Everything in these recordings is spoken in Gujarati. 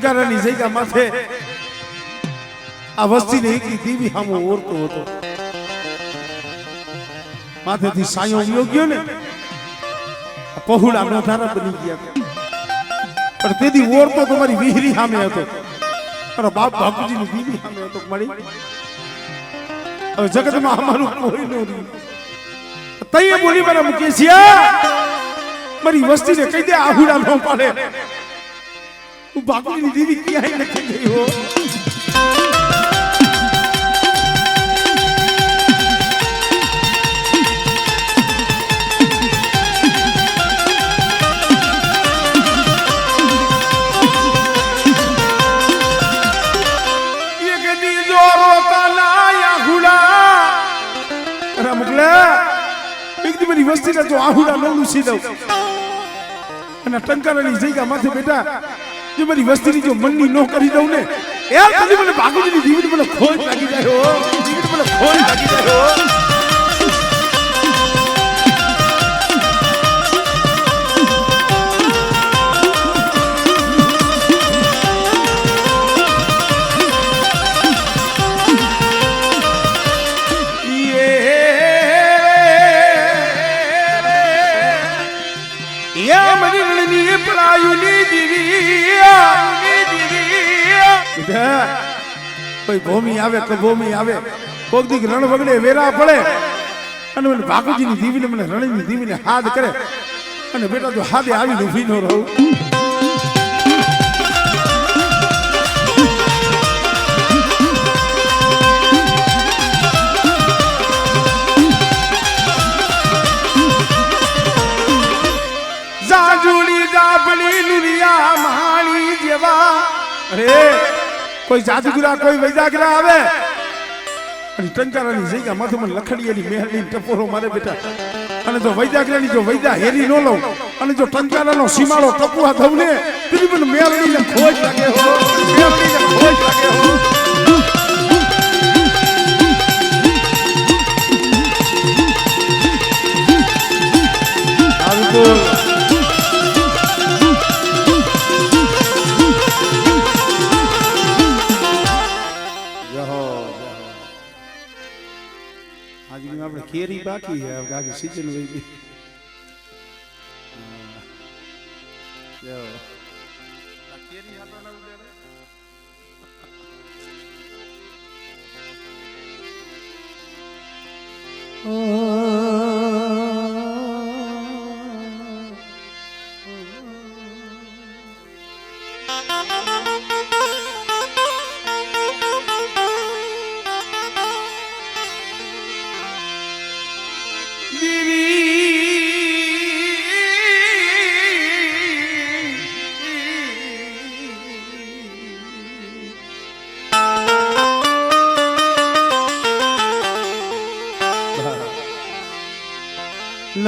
ટંકારાની જગ્યા માથે આ વસ્તીને એકલી દીવી સામો ઓરતો હતો. માથેથી સાયો ઉયો ગયો ને પહોળા નોધારા બની ગયા. પણ તેથી ઓરતો તમારી વિહરી સામે હતો. અરે બાપ બાપુજીની દીવી સામે હતો. મળી હવે જગતમાં અમારું કોઈ ન રહ્યું. તઈએ બોલી મારા મુકેશિયા મારી વસ્તીને કહી દે આહુડા ન પાડે. હું બાપુજીની દીવી ક્યાંય નથી ગઈ હો. મારી વસ્તીને જો આહુડા ન લૂસી દઉં અને ટંકારાની જગ્યા માથે બેટા જો મારી વસ્તીની જો મનની ન કરી દઉં ને યાર કદી મને બાગુજીની દીવીને મને ખોજ લાગી જાય હો. દીવીને મને ખોજ લાગી જાય હો. કોઈ ભૂમિ આવે તો ભૂમિ આવે કોક દીક રણ વગડે વેરા પડે અને મને બાપુજીની દીવીને મને રણની દીવીને હાથ કરે અને બેટા જો હાથે આવીને ઊભી ન રહું. જાજુડી જાબલી લુરિયા માળી જેવા અરે કોઈ જાદુગરા કોઈ વૈદાગરા આવે અને ટંકારાની જગ્યા માથે મને લખડીએની મેહરની ટપોરો મારે બેટા અને જો વૈદાગરાની જો વૈદા હેરી ન લઉં અને જો ટંકારાનો સીમાડો ટપુઆ થઉં ને તેથી મને મેહરણીને ખોજ લાગે હો. મેહરણીને ખોજ લાગે હો. બોલ આપણે કેરી બાકી છે આખી સીઝન વહી ગઈ.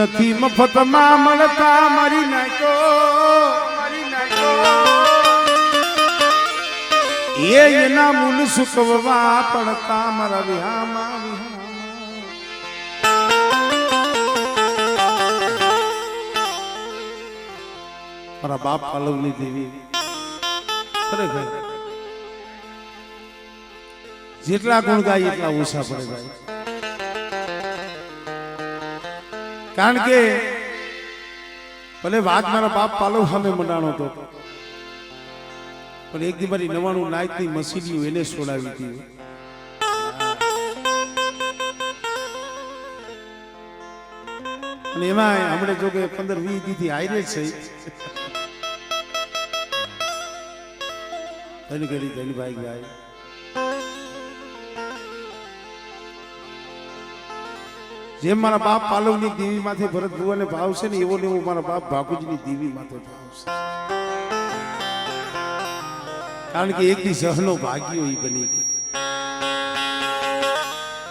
નથી મફતમાં મળતા મારી નાખો એના મૂલ સુકવવા પડતા મારા વિહામાં મારા બાપ પાલવની દેવી ખરેખર જેટલા ગુણ ગાય એટલા ઓછા પડે ભાઈ. કારણ કે ભલે વાત મારા બાપ પાલવ સામે મંડાણો હતો પણ એક દી મારી 99 નાઈટની મસીલીઓ એને છોડાવી હતી. અને એમાં હમણાં જો કે 15-20 દીથી આયરે છે ધન ઘડી ધન ભાઈ ગાય. જેમ મારા બાપ પાલવની દેવી માથે ભરત ભુવાને ભાવ છે ને એવો ને એવો મારા બાપ બાપુજીની દેવી માથે ભાવ છે. કારણ કે એક દી સહનો ભાગ્યો એ બની ગઈ.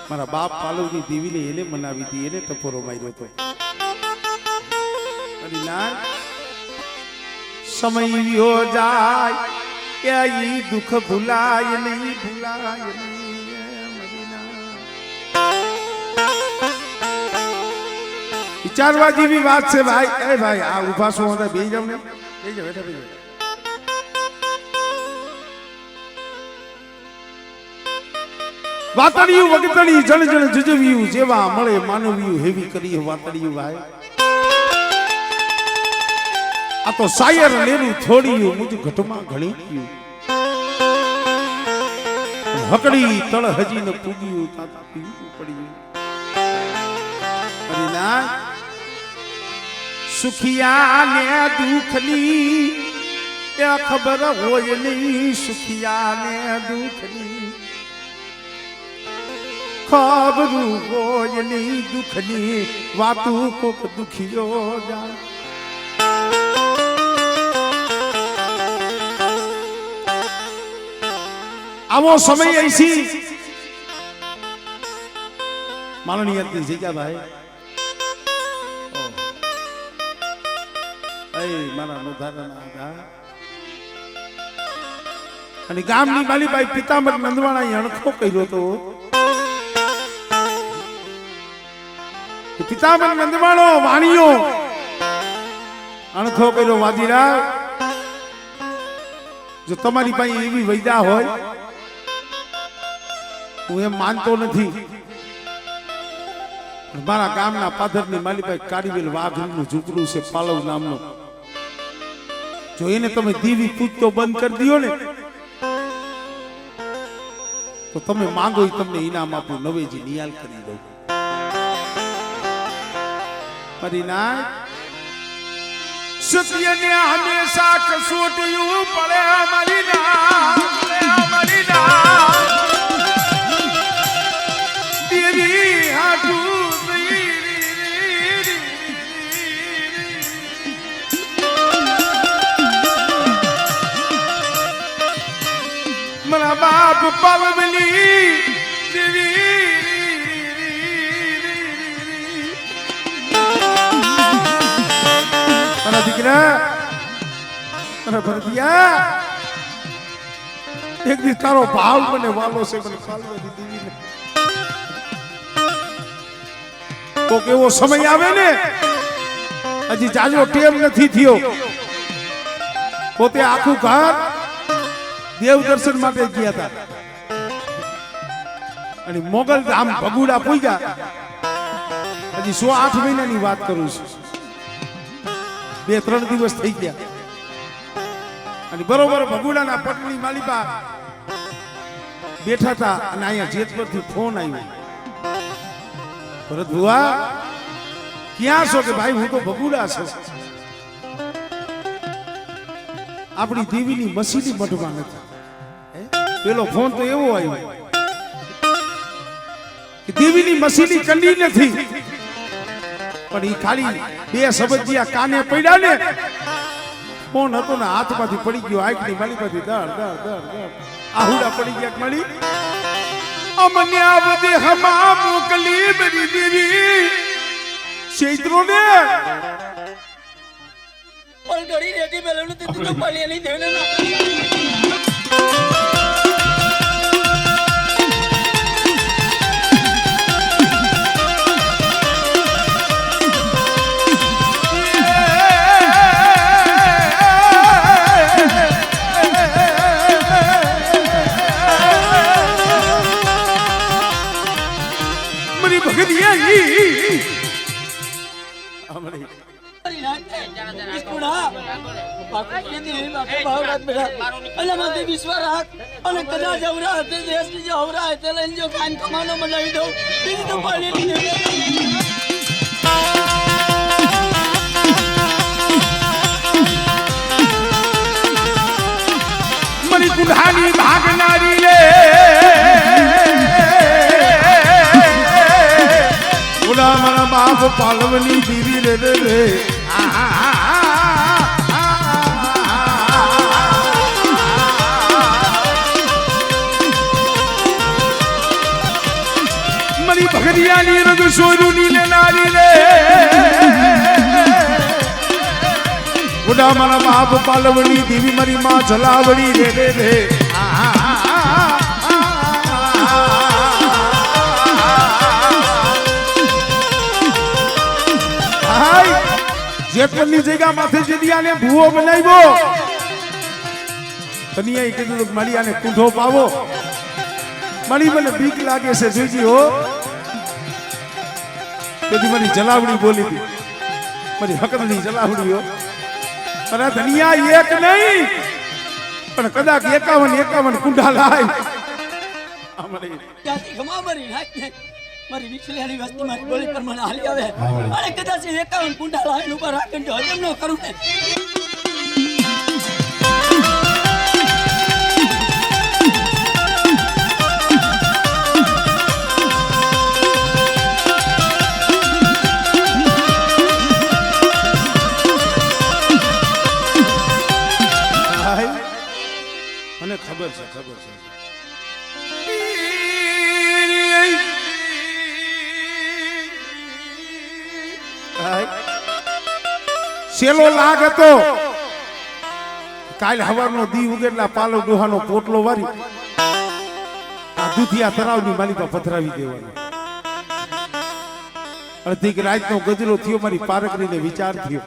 મારા બાપ પાલવની દેવીને એને મનાવી હતી, એને ટપોરો માર્યો હતો. સમય વિયો જાય એ દુઃખ ભૂલાય નહીં, ભૂલાય નહીં. વિચારવા જેવી વાત છે ભાઈ. એ ભાઈ આ ઉભા છો બે જાવ ને, બે જાવ બેઠા બે જાવ. વાતડિયું વગતણી જણ જણ જજવ્યું જેવા મળે માનવ્યું હેવી કરી વાતડિયું ભાઈ આ તો શાયર લેરું થોડિયું મુજ ઘટમાં ઘણી ગયું હકડી તળ હજી ન પૂગ્યું તાતા પીવું પડ્યું હરિના સુખિયા ને દુખની એ ખબર હોય નહીં સુખિયા ને દુખની ખબરું હોય નહીં દુખની વાતું કોક દુખિયો જાય આવો સમય ऐसी માનનીય જગ્યા ભાઈ મારા નોધારા અને ગામની બાલીબાઈ પિતાંબર નંદવાણા અણખો કર્યો તો પિતાંબર નંદવાણો વાણીઓ અણખો કર્યો વાદીરા જો તમારી પાસે એવી વૈદા હોય હું એમ માનતો નથી મારા ગામના પાદરની માલીભાઈ કારીવેલ વાઘનું ઝૂંપડું છે પાલવ નામનું જો એને તમે દીવી પૂજતો બંધ કરી દો ને તો તમે માંગો એ તમને ઇનામ આપું નવેજી નિયાલ કરી દઉં પરિણામ સત્યને હંમેશા કસોટીયું પડે અમારી ના દેવી હાટુ મારા બાપ પાવલી દેવી મારા દીકરા મારા ભરતિયા એક દી તારો ભાવ મને વાલો છે મને પાલવાની દેવી તો કેવો સમય આવે ને હજી જાજો ટેમ નથી થયો પોતે આખું ઘર દેવ દર્શન માટે ગયા હતા અને મોગલ ધામ ભગુડા પૂજ્યા હજી 108 મહિનાની વાત કરું છું 2-3 દિવસ થઈ ગયા અને બરોબર ભગુડાના પટની માલિકા બેઠા હતા અને અહીંયા જેતપુરથી ફોન આવ્યો ભરત ભુવા ક્યાં છો કે ભાઈ હું તો ભગુડા છું આપણી દેવીની મસીની મઠમાં નથી પેલો ફોન તો એવો આવ્યો કે દેવીની મસીની કંડી નથી પણ એ ખાલી 2 સબજીયા કાને પડ્યા ને ફોન હતો ને હાથમાંથી પડી ગયો આંખની માલિકાથી દળ આહુડા પડી ગયા મળી અમને આવદે હમા મોકલી બરી દેવી શેત્રો ને પણ ઘડી રેતી બેલનું તે તું પાલી લઈ દેને ના વિશ્વાસ અને કદાચ અવરા હતે દેશની જે અવરા હતે લઈને જો કાન કમાનો બનાવી દઉં બીજી તો પાલી મરી કુંઢાની ભાગનારી લે ગુડા મારા બાપ પાલવની દીવી રે રે મરી ભગરિયાની રગ સોરુની લે નારી રે ગુડા મારા બાપ પાલવની દીવી મારી માં જલાવડી રે રે રે જેતપુરની જગ્યા માથે જડિયાને ભૂવો બનાવ્યો કન્યાએ કીધું મારી આને કુંઢો પાવો મારી મને બીક લાગે છે જોઈજી હો તેથી મારી જલાવડી બોલી હતી મારી હકરની જલાવડી હો અરે ધનિયા એક નહીં પણ કદાચ 51 કુંડા લાય ત્યાંથી ખમા મારી નાખને મારી વિખલેલી વસ્તી મારી બોલી પર મને હાલી આવે અને કદાચ 51 કુંડા લાઈન ઉપર રાખીને જો હજમ ન કરું ને મને ખબર છે સેલો લાગે તો કાલ હવારનો દી ઉગેલા પાલો ડોહાનો પોટલો વારી આ દૂધિયા તરાવની માલિકા પથરાવી દેવાની અડધી રાતનો ગજરો થયો મારી પારકરીને વિચાર થયો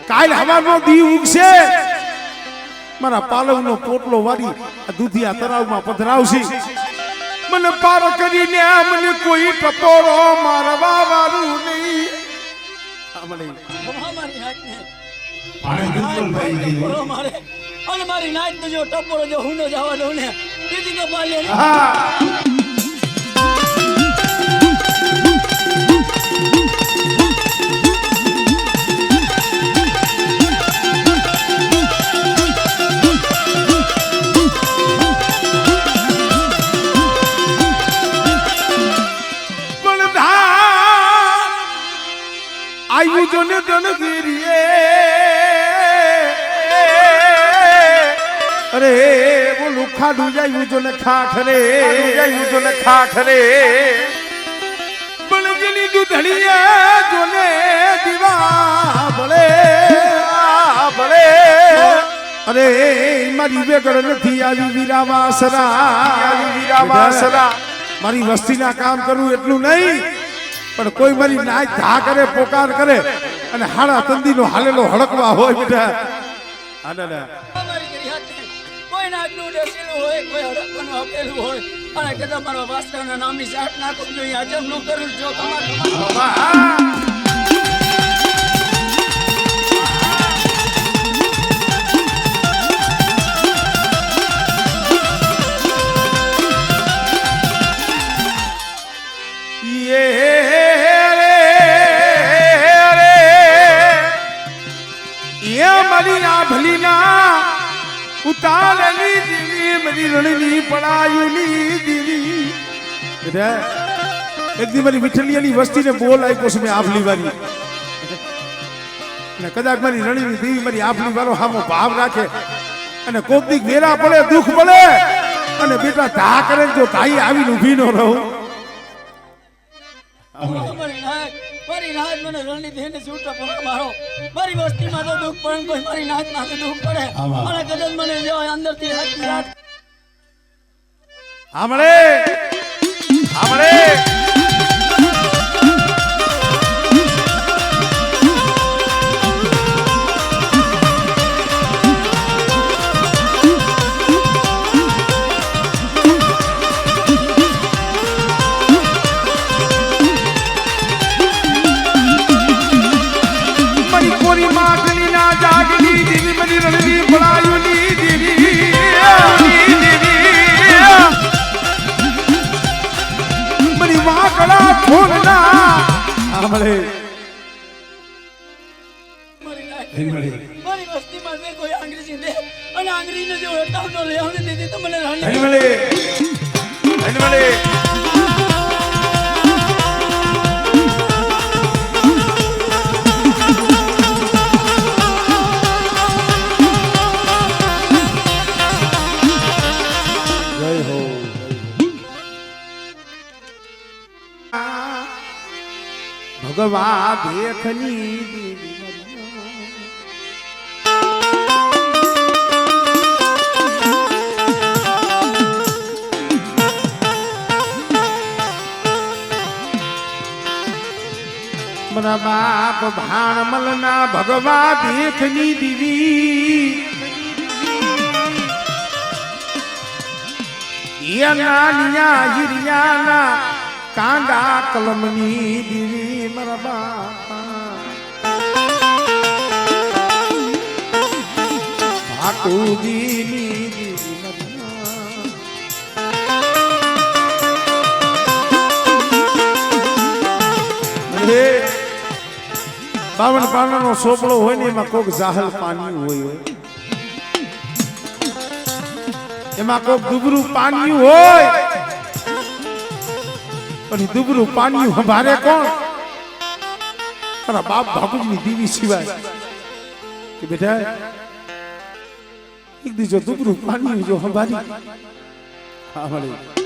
કાલ હવારનો દી ઉગશે મારા પાલવનો પોટલો વારી આ દૂધિયા તરાવમાં પધરાવશે મને પાર કરીને મને કોઈ ટપોરો મારવા વાળું નહીં મારી નાચ જો ટપોરો જો હું જવા દઉં ને દીદી તો પાલે આયુ જોને દનગીરીએ અરે બોલું ખાડું જાયું જોને ખાખરે બળજની દૂધડીએ જોને દીવા બળે અરે મારી બેગડ નથી આવી વીરાવાસરા મારી વસ્તીના કામ કરવું એટલું નહીં પણ કોઈ મારી નાચ ધા કરે પોકાર કરે અને હાડા તંદીનો હાલેલો હડકવા હોય બેટા કોઈ નાચનું ડસેલું હોય કોઈ હડકવાનું આપેલું હોય અને કદાચ મારા વાસ્તવના નામની સાટ નાખું જોઈએ હજમ ન કરું જો ઉતારલી દીવી મારી રણની પડાયુની દીવી એક દી મારી વિઠલિયાની વસ્તીને બોલ આપ્યો છે મેં આભલી વાળી અને કદાચ મારી રણની દેવી મારી આભલી વાળો હામો ભાવ રાખે અને કોક દી વેરા પડે દુઃખ પડે અને બેટા ધા કરે જો તાઈ આવીને ઊભી ન રહું મારી નાચ મને રણની દેહને છૂટા પણ મારો મારી વસ્તીમાં તો દુઃખ પડે કોઈ મારી નાચ માં દુઃખ પડે અને કદાચ મને જો અંદરથી રાત આમળે મારી વસ્તીમાં કોઈ અંગ્રેજી દે અને અંગ્રેજીને જો હટાવતો લે હવે દીદી તો મને ભગવા દેખની મારા બાપ ભાણમલના ભગવા દેખની દીવી નાનિયા હિરિયાના કાંડા કલમની દીવી મારા બાપા ભાકુજીની દીવી બાવન પાનાનો સોપડો હોય ને એમાં કોક જાહલ પાણી હોય એમાં કોક દુબરું પાણી હોય પણ દુબરું પાણી સંભારે કોણ? તારા બાપ ભાગુની દીવી સિવાય કે બેટા એક દી જો દુબરું પાણી જો સંભારી હા મળે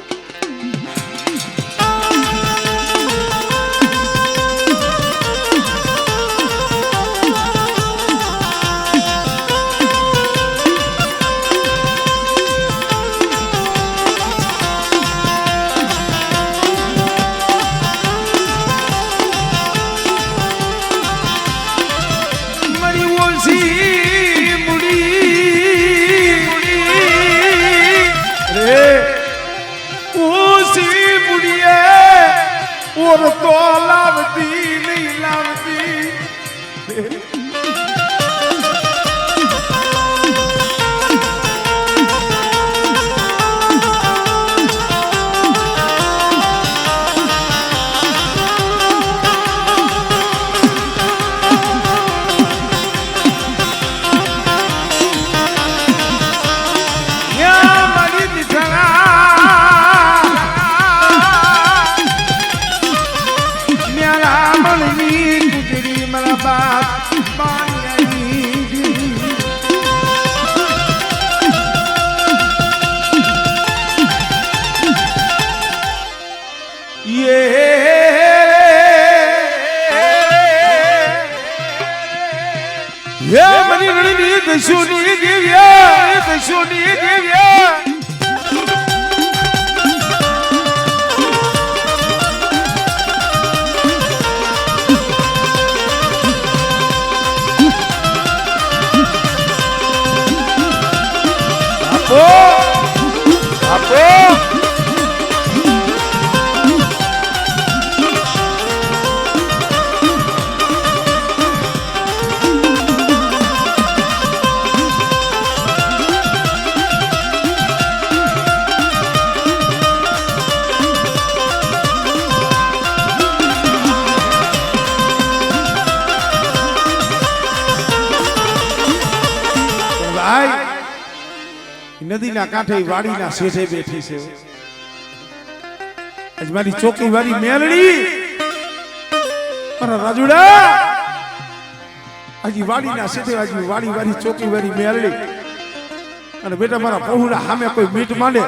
और तो लावती नहीं लावती દશુની દેવ્યા આપો નદીના કાંઠે વાડીના શેઠે બેઠી છે આજ મારી ચોકી વાળી મેલડી મારા રાજુડા આજી વાડીના શેઠે આજી વાડી વાળી ચોકી વાળી મેલડી અને બેટા મારા પહોળા સામે કોઈ મીટ માંડે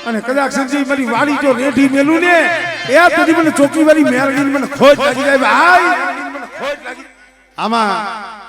અને કદાચ સંજય મારી વાડી જો રેઢી મેલું ને એ પછી મને ચોકી વાળી મેલડી મને ખોજ લાગી જાય ભાઈ મને ખોજ લાગી આમાં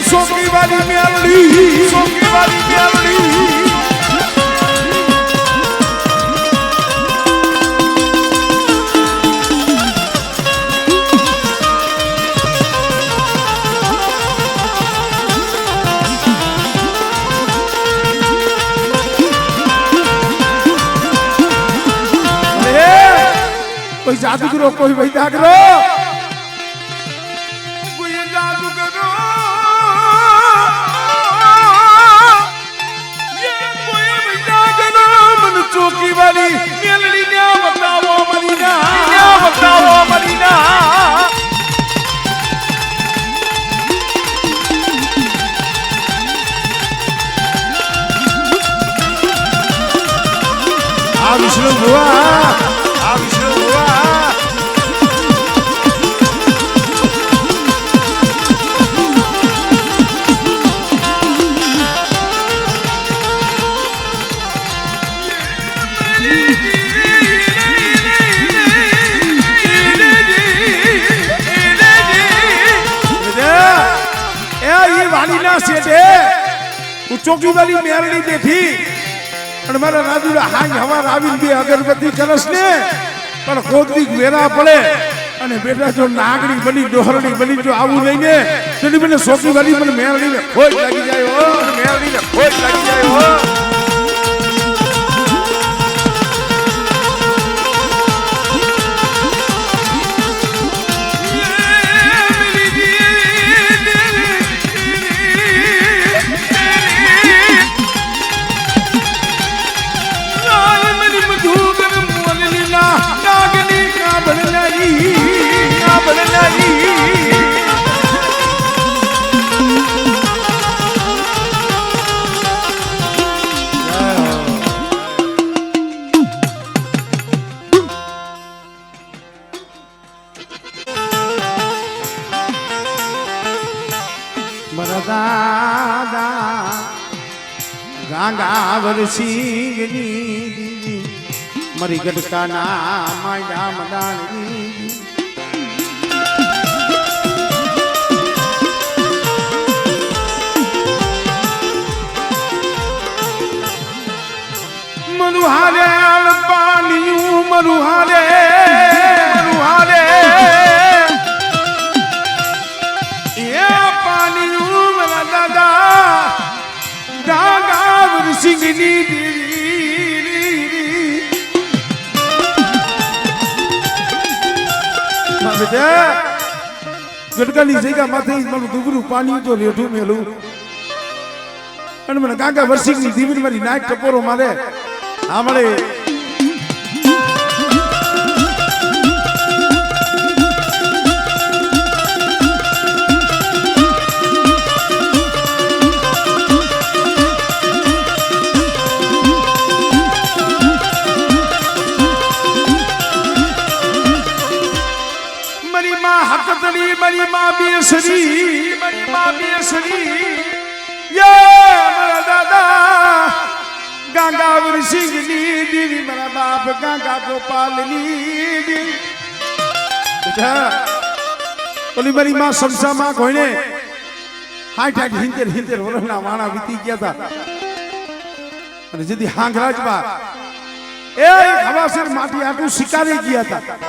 સોકી વાળી મેલડી સોકી વાળી મેલડી કોઈ જાદુગરો કોઈ વૈદાગરો ચોકી વાળી મેલડી ને બતાવો મરીના ભુવા આ વિષ્ણુ ભુવા ચોકી વાળી મેરડી બેઠી અને મારા રાજુલા હાંજ હવાર આવીને બે અગરબત્તી કરસ ને પણ કોદરીક વેરા પડે અને બેટા જો નાગડી બની ડોહરડી બની જો આવું લઈને તેની મને ચોકી વાળી મને મેરડી ને ખોજ લાગી જાય હો મેરડી ને ખોજ લાગી જાય હો ગાંગા સિંહની મરી ગટકાના માંડા મદાણી મરુહારે પાણીયું મરુહારે મરુહારે એ પાણીયું મારા દાદા ગાંગા સિંહની ગટકાની જગ્યા માથે મારું દુબરું પાણી તો લેઠું મેલું અને મને ગાંગા વર્ષિકની દીવરી મારી નાક ટપોરો મારે આ મળે મારી માં બેસરી યે મારા દાદા ગાંગા વરસિંહની દેવી મારા બાપ ગાંગા ગોપાલની દેવી બેટા ઓલી મારી માં સમસામાં કોઈને 60 70 વર્ષના વાણા વીતી ગયા હતા અને જેથી હાંગરાજમાં એ હવાસર માટી આટલું શિકારી ગયા હતા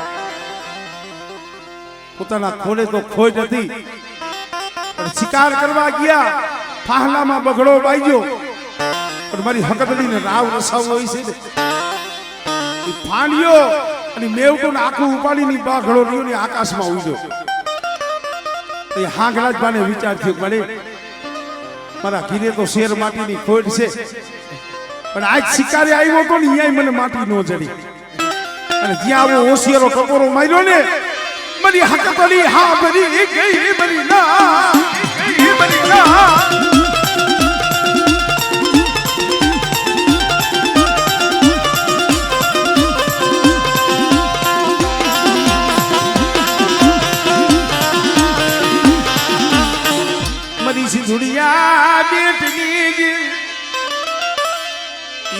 પોતાના ખોડે તો ખોજ હતી શિકાર કરવા ગયા ફાહલામાં બગડો બાઈજો પણ મારી હકતડીને રાવ રસાવો હોય છે ને એ ફાંડ્યો અને મેવટોને આખું ઉપાડીની બાગડો રહ્યો ને આકાશમાં ઉડ્યો એ હાંગલાજ બાને વિચાર થયો મળે મારા ઘીરે તો શેર માટીની ખોટ છે પણ આજ શિકારે આવ્યો તો ને અહીંયા મને માટી ન જડી અને જ્યાં આવો હોશિયારો ટકોરો માર્યો ને મરી હકતડી હા મરી ગઈ મરી ના મરી ના મરી સિંધુડિયા બેટની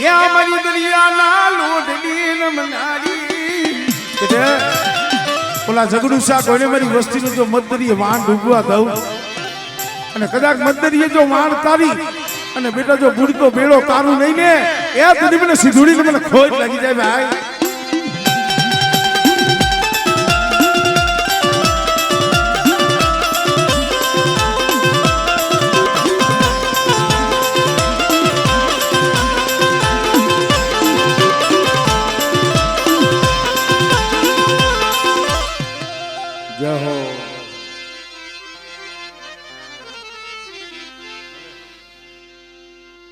યા મરી દરિયાના લોટની નમનારી ઓલા ઝઘડું શાક હોય ને મારી વસ્તીનું જો મતદરીએ વાણ ડૂબવા દઉં અને કદાચ મતદરીએ જો વાણ તારી અને બેટા જો બુડતો બેડો તારું નહીં ને એ મને સીધુડીને મને ખોજ લાગી જાય ભાઈ